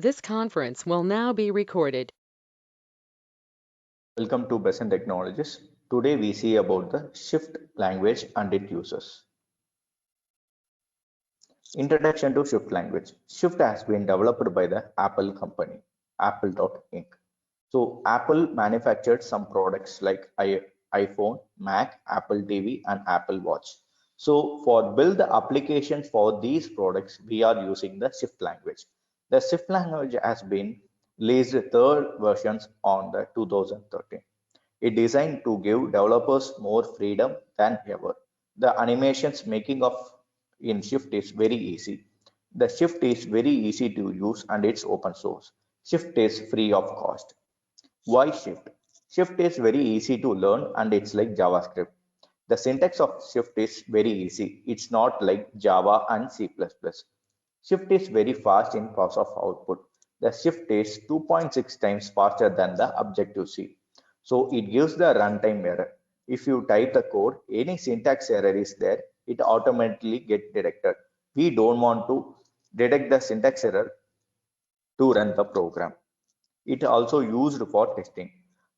This conference will now be recorded. Welcome to Best Technologies. Today we see about the Shift language and its uses. Introduction to Shift language. Shift has been developed by the Apple company, Apple.Inc. So Apple manufactured some products like iPhone, Mac, Apple TV, and Apple Watch. So for build the applications for these products, we are using the Shift language. The Shift language has been released third versions on the 2013. It designed to give developers more freedom than ever. The animations making of in Shift is very easy. The Shift is very easy to use and it's open source. Shift is free of cost. Why Shift? Shift is very easy to learn and it's like JavaScript. The syntax of Shift is very easy. It's not like Java and C++. Shift is very fast in process of output. The Shift is 2.6 times faster than the Objective-C. So it gives the runtime error. If you type the code, any syntax error is there, it automatically get detected. We don't want to detect the syntax error to run the program. It also used for testing.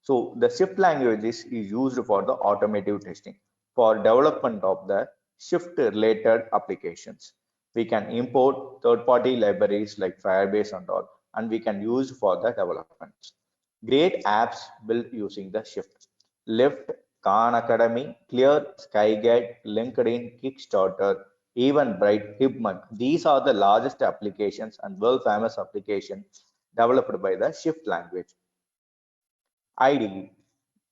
So the Shift language is used for the automative testing for development of the Shift related applications. We can import third-party libraries like Firebase and all, and we can use for the development. Great apps built using the Shift. Lyft, Khan Academy, Clear, Skyguide, LinkedIn, Kickstarter, even Bright, Hipman. These are the largest applications and world famous applications developed by the Shift language. IDE.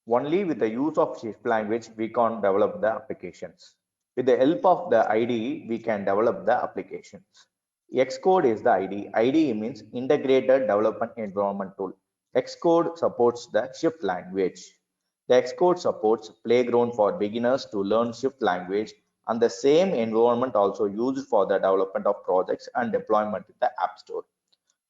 Only with the use of Shift language, we can develop the applications. With the help of the IDE, we can develop the applications. Xcode is the IDE. IDE means Integrated Development Environment Tool. Xcode supports the Shift language. The Xcode supports Playground for beginners to learn Shift language, and the same environment also used for the development of projects and deployment in the App Store.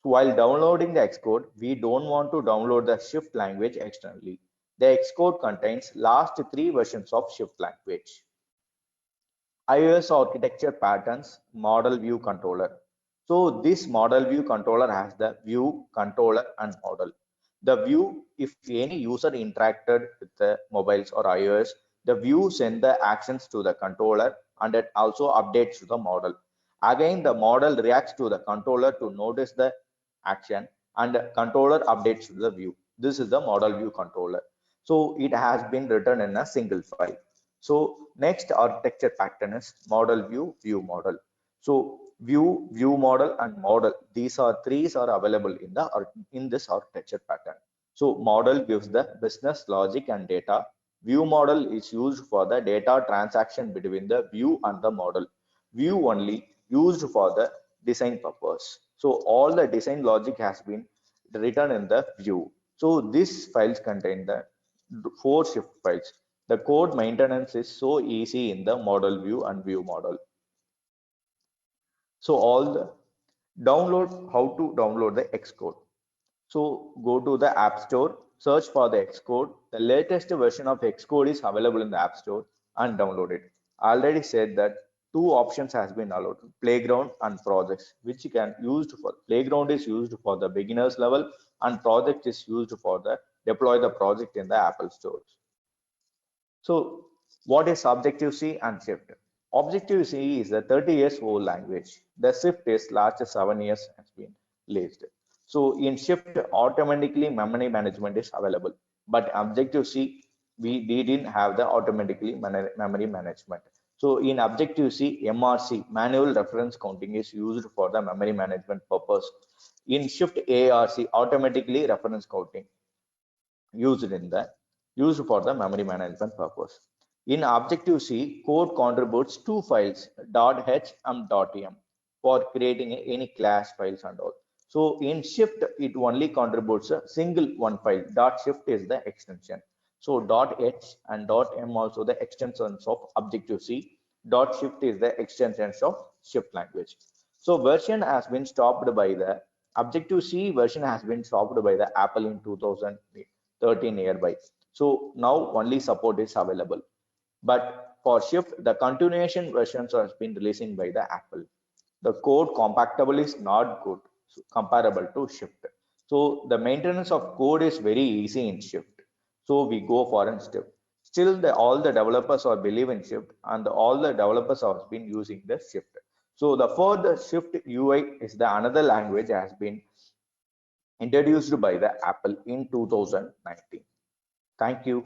While downloading the Xcode, we don't want to download the Shift language externally. The Xcode contains last three versions of Shift language. iOS architecture patterns, model view controller. So this model view controller has the view, controller, and model. The view, if any user interacted with the mobiles or iOS, the view send the actions to the controller and it also updates to the model. Again, the model reacts to the controller to notice the action and the controller updates to the view. This is the model view controller. So it has been written in a single file. So next architecture pattern is model view, view model. So view, view model, and model. These are three are available in this architecture pattern. So model gives the business logic and data. View model is used for the data transaction between the view and the model. View only used for the design purpose. So all the design logic has been written in the view. So these files contain the four shift files. The code maintenance is so easy in the model view and view model. So all the how to download the Xcode. So go to the App Store, search for the Xcode. The latest version of Xcode is available in the App Store and download it. I already said that two options has been allowed, playground and projects, which you can use for playground is used for the beginners level and project is used for the deploy the project in the Apple stores. So what is Objective-C and Shift? Objective-C is a 30 years old language. The Shift is last 7 years has been released. So in Shift, automatically memory management is available. But Objective-C, we didn't have the automatically memory management. So in Objective-C, MRC, manual reference counting is used for the memory management purpose. In Shift ARC, automatically reference counting used for the memory management purpose. In Objective-C, code contributes two files, .h and .m, for creating any class files and all. So in Shift, it only contributes a single one file. .shift is the extension. So .h and .m also the extensions of Objective-C. .shift is the extensions of Shift language. So version has been stopped by the Objective-C version has been stopped by the Apple in 2013 nearby. So now only support is available. But for Shift, the continuation versions has been releasing by the Apple. The code compactable is not good. comparable to Shift. So the maintenance of code is very easy in Shift. So we go for a Shift. Still, all the developers are believe in Shift, and all the developers have been using the Shift. So for the Shift UI is the another language has been introduced by the Apple in 2019. Thank you.